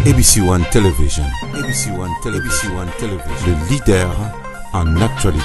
ABC One Television. ABC One Television. ABC One Television. Le leader en actualité.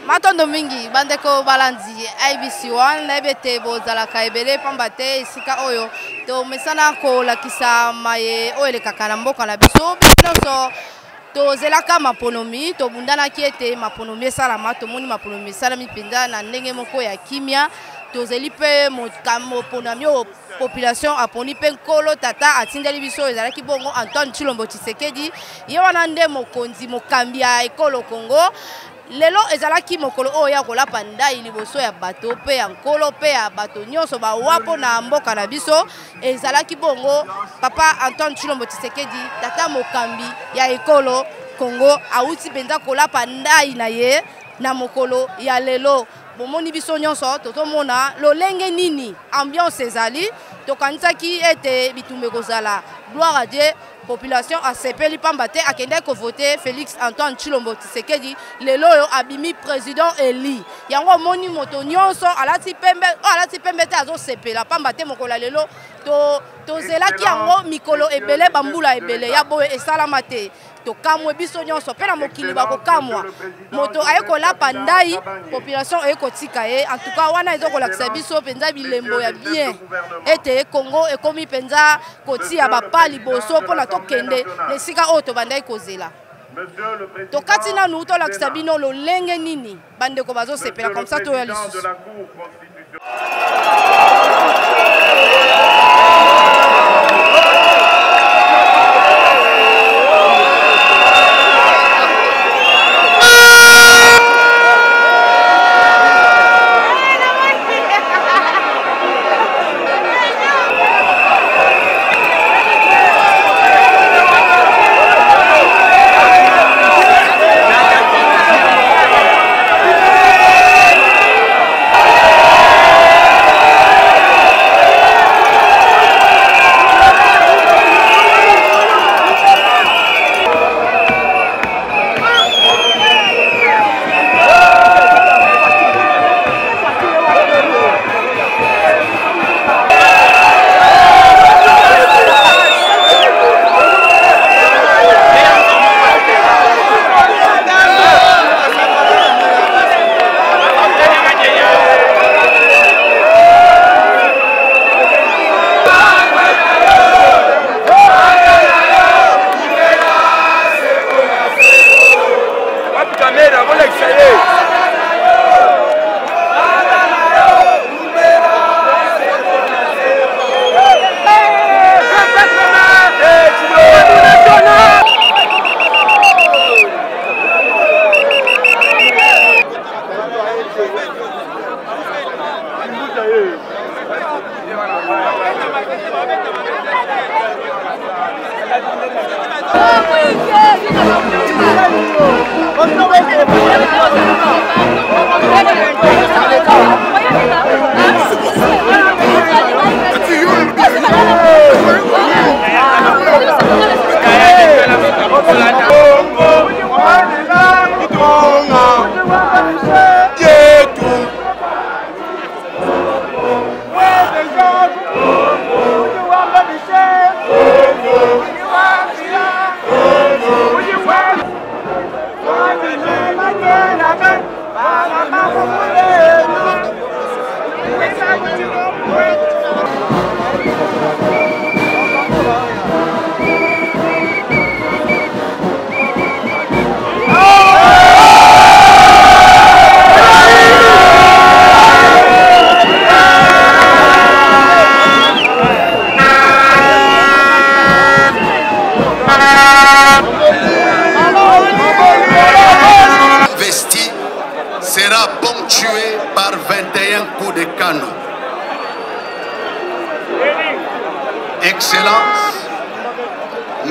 Matondo mingi bandeko balandi ABC One lebete bozala kaebele pambate sika oyo to mesana ko lakisa maye oele kakana mboka na biso binoso to zelaka maponomi to bundana kiete maponomi salama to moni maponomi salami penda na ndenge moko ya kimia to zelipe moponami o population aponi pe nkolo tata atindeli biso ezalaki bongo Antoine Tshilombo Tshisekedi ye wana nde mokonzi mokambi ya ekolo Congo. Lelo ezalaki mokolo oya kolapa ndai liboso ya bato pe ya nkolo pe ya bato nyonso ba wapo na mboka na biso ezalaki bongo papa Antoine Tshilombo Tshisekedi tata mokambi ya ekolo Congo auti penza kolapa ndai na ye na mokolo ya lelo bomoni biso nyonso totomona lolenge nini ambiance ezali tokanisaki ete bitumbe kozala gloire à Dieu. Population a sepeli pambate akende ko voter Félix Antoine Tshilombo Tshisekedi lelo yo abimi président eli yango moni moto nyonso alati pembe te azo sepela pambate mokola lelo to zelaki yango mikolo ebele bambula ebele ya boye esalama te to kamwe biso nyonso pe na mokili bakokamwa moto ayeko lapa ndai population ayeko tika ye en tout cas wana ezoko lakisa biso penza bilembo ya bien ete Congo ekomi penza kotia bapali boso pona tokende lesika oyo tobandai kozela tokati nanu tolakisa bino lolenge nini bandeko bazosepela comme ça toya lisusu.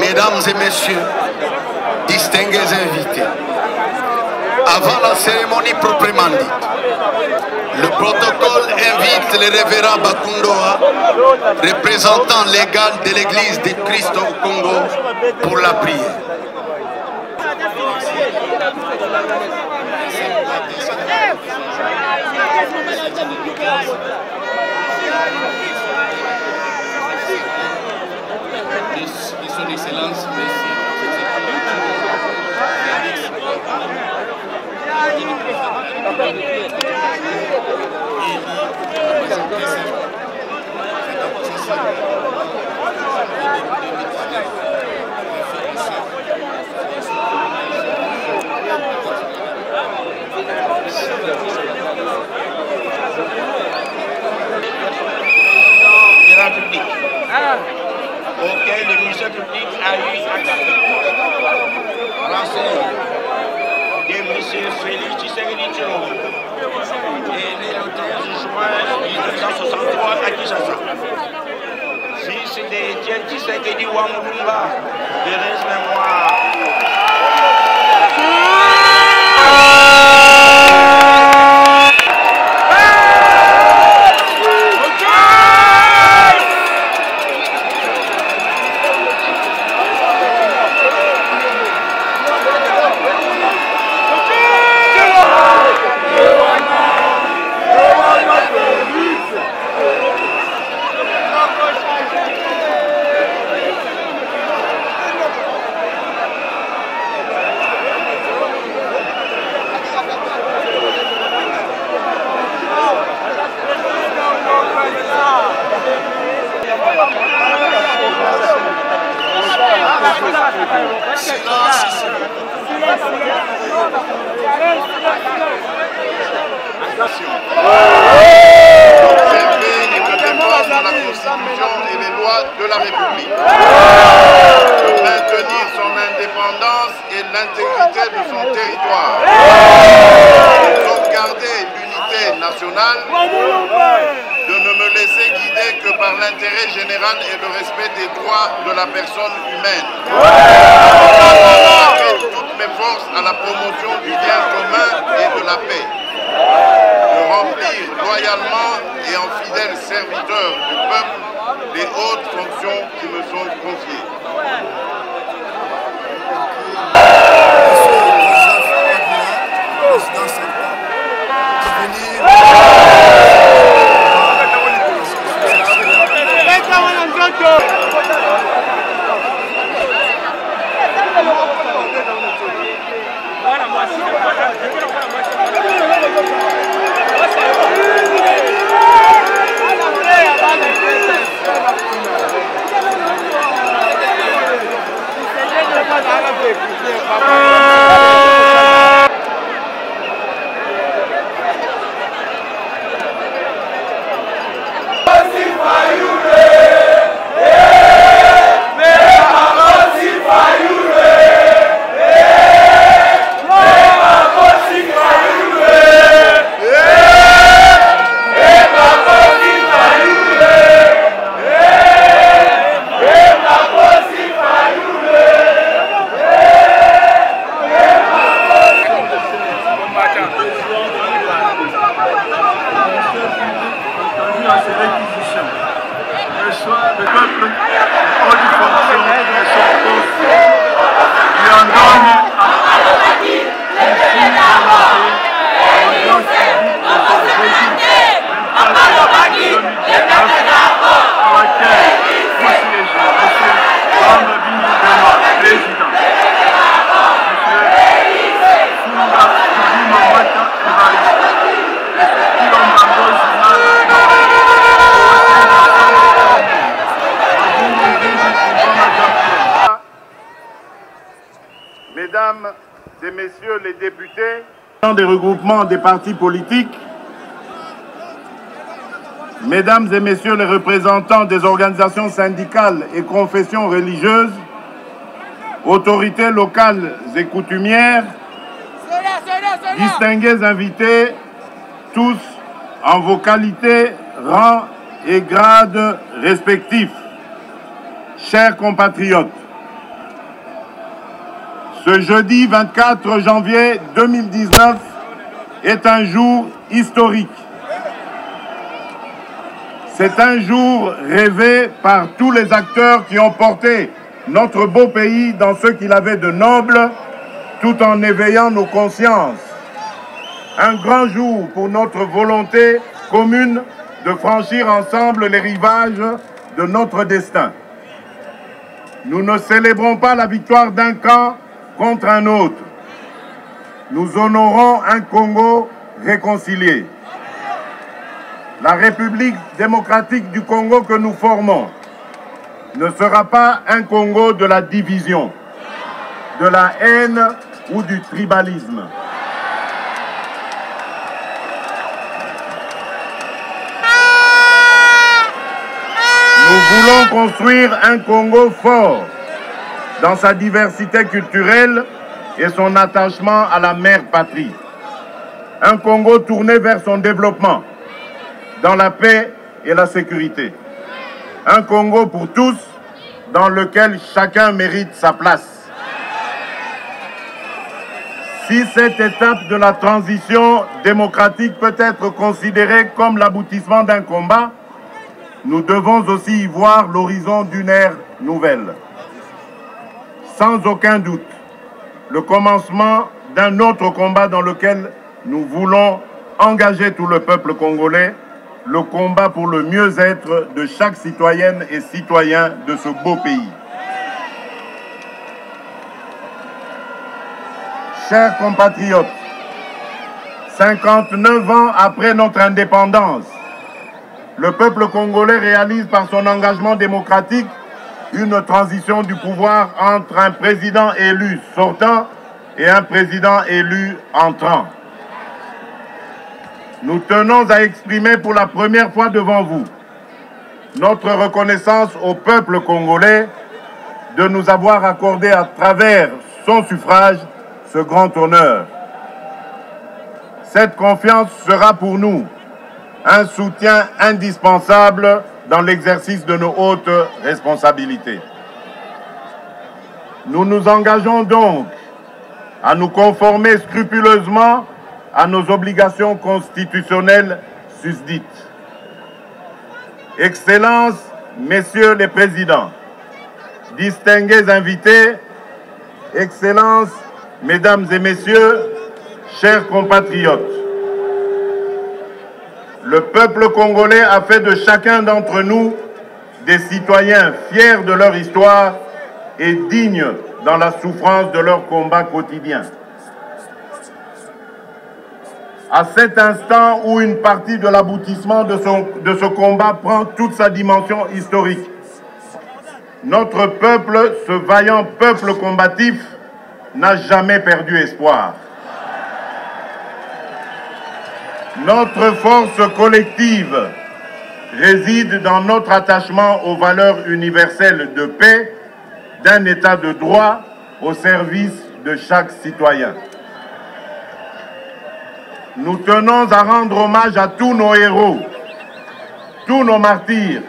Mesdames et messieurs, distingués invités, avant la cérémonie proprement dite, le protocole invite le révérend Bakundoa, représentant légal de l'Église de Christ au Congo, pour la prière. Son Excellence, auquel le ministère public a eu accès. Renseigné de M. Félix Tshisekedi Tshilombo et né le 13 juin 1963 à Kinshasa. Fils d'Étienne Tshisekedi Wamulumba, de reste mémoire. Et les lois de la République, de maintenir son indépendance et l'intégrité de son territoire, de sauvegarder l'unité nationale, de ne me laisser guider que par l'intérêt général et le respect des droits de la personne humaine, de toutes mes forces à la promotion du bien commun et de la paix, de remplir loyalement et en fidèle serviteur du peuple les hautes fonctions qui me sont confiées. Mesdames et messieurs les députés, des regroupements des partis politiques, mesdames et messieurs les représentants des organisations syndicales et confessions religieuses, autorités locales et coutumières, distingués invités, tous en vos qualités, rangs et grades respectifs, chers compatriotes, Ce jeudi 24 janvier 2019 est un jour historique. C'est un jour rêvé par tous les acteurs qui ont porté notre beau pays dans ce qu'il avait de noble, tout en éveillant nos consciences. Un grand jour pour notre volonté commune de franchir ensemble les rivages de notre destin. Nous ne célébrons pas la victoire d'un camp contre un autre. Nous honorons un Congo réconcilié. La République démocratique du Congo que nous formons ne sera pas un Congo de la division, de la haine ou du tribalisme. Nous voulons construire un Congo fort dans sa diversité culturelle et son attachement à la mère patrie. Un Congo tourné vers son développement, dans la paix et la sécurité. Un Congo pour tous, dans lequel chacun mérite sa place. Si cette étape de la transition démocratique peut être considérée comme l'aboutissement d'un combat, nous devons aussi y voir l'horizon d'une ère nouvelle. Sans aucun doute, le commencement d'un autre combat dans lequel nous voulons engager tout le peuple congolais, le combat pour le mieux-être de chaque citoyenne et citoyen de ce beau pays. Chers compatriotes, 59 ans après notre indépendance, le peuple congolais réalise par son engagement démocratique une transition du pouvoir entre un président élu sortant et un président élu entrant. Nous tenons à exprimer pour la première fois devant vous notre reconnaissance au peuple congolais de nous avoir accordé à travers son suffrage ce grand honneur. Cette confiance sera pour nous un soutien indispensable dans l'exercice de nos hautes responsabilités. Nous nous engageons donc à nous conformer scrupuleusement à nos obligations constitutionnelles susdites. Excellences, Messieurs les Présidents, distingués invités, Excellences, Mesdames et Messieurs, chers compatriotes, le peuple congolais a fait de chacun d'entre nous des citoyens fiers de leur histoire et dignes dans la souffrance de leur combat quotidien. À cet instant où une partie de l'aboutissement de ce combat prend toute sa dimension historique, notre peuple, ce vaillant peuple combatif, n'a jamais perdu espoir. Notre force collective réside dans notre attachement aux valeurs universelles de paix, d'un état de droit au service de chaque citoyen. Nous tenons à rendre hommage à tous nos héros, tous nos martyrs,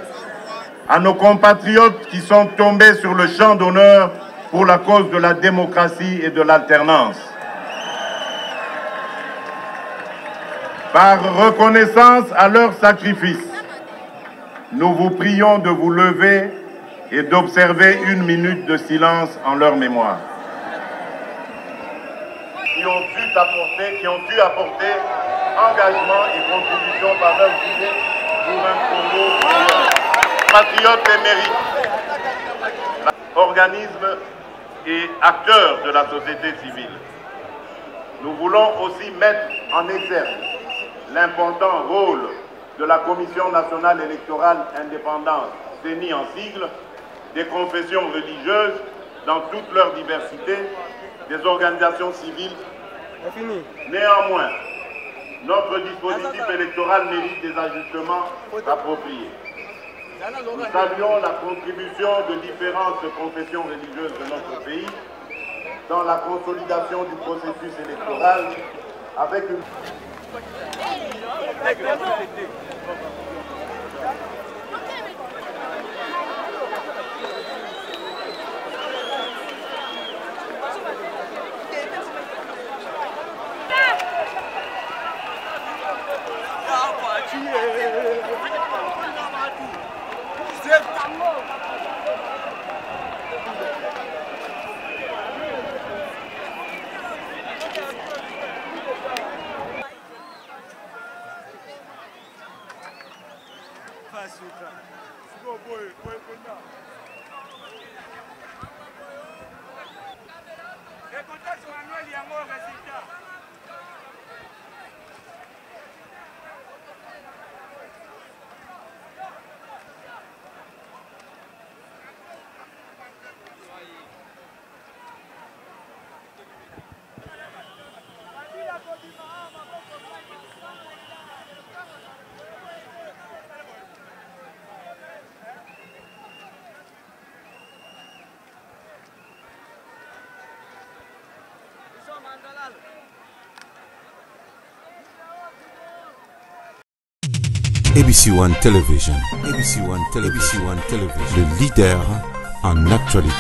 à nos compatriotes qui sont tombés sur le champ d'honneur pour la cause de la démocratie et de l'alternance. Par reconnaissance à leur sacrifice, nous vous prions de vous lever et d'observer une minute de silence en leur mémoire. Qui ont pu apporter engagement et contribution par leur idée pour un Congo patriote et mérite. Organismes et acteurs de la société civile. Nous voulons aussi mettre en exergue l'important rôle de la Commission nationale électorale indépendante, CENI en sigle, des confessions religieuses dans toute leur diversité, des organisations civiles. Néanmoins, notre dispositif électoral mérite des ajustements appropriés. Nous saluons la contribution de différentes confessions religieuses de notre pays dans la consolidation du processus électoral avec une... ABC One Television. ABC One Television. Le leader en actualité.